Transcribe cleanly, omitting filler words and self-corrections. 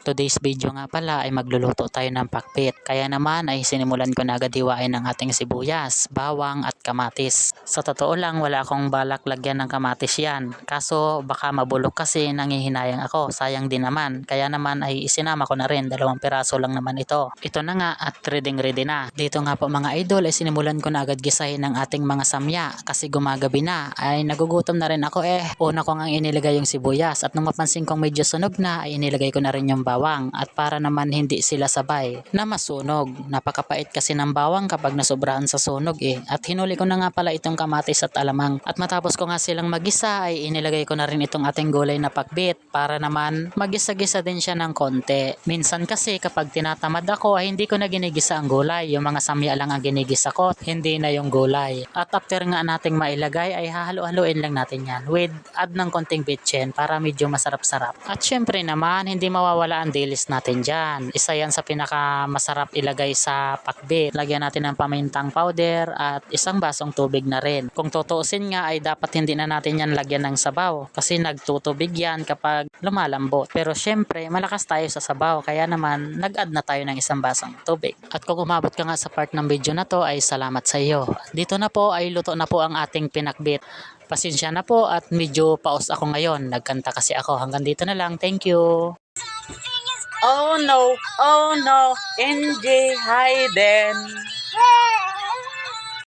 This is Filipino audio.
today's video nga pala ay magluluto tayo ng pakbit. Kaya naman ay sinimulan ko na agad hiwain ng ating sibuyas, bawang at kamatis. Sa totoo lang wala akong balak lagyan ng kamatis yan. Kaso baka mabulok kasi nangihinayang ako. Sayang din naman. Kaya naman ay isinama ko na rin. 2 piraso lang naman ito. Ito na nga at ready na. Dito nga po mga idol ay sinimulan ko na agad gisahin ng ating mga samya. Kasi gumagabi na ay nagugutom na rin ako Una ko nga inilagay yung sibuyas at nung mapansin kong medyo sunog na ay inilagay ko na rin yung bawang at para naman hindi sila sabay na masunog. Napakapait kasi ng bawang kapag nasobrahan sa sunog At hinuli ko na nga pala itong kamatis at alamang. At matapos ko nga silang magisa ay inilagay ko na rin itong ating gulay na pakbit para naman magisa-gisa din siya ng konti. Minsan kasi kapag tinatamad ako ay hindi ko na ginigisa ang gulay. Yung mga samya lang ang ginigisa ko, hindi na yung gulay. At after nga nating mailagay ay hahalo-haluin lang natin yan with add ng konting bitchin para medyo masarap-sarap. At syempre naman hindi mawawala ang dilis natin dyan. Isa yan sa pinakamasarap ilagay sa pakbit. Lagyan natin ng pamintang powder at isang basong tubig na rin. Kung tutuusin nga ay dapat hindi na natin yan lagyan ng sabaw kasi nagtutubig yan kapag lumalambot. Pero syempre malakas tayo sa sabaw kaya naman nag-add na tayo ng isang basong tubig. At kung umabot ka nga sa part ng video na to ay salamat sa iyo. Dito na po ay luto na po ang ating pinakbit. Pasensya na po at medyo paos ako ngayon. Nagkanta kasi ako. Hanggang dito na lang. Thank you. Oh no, NJ Hayden.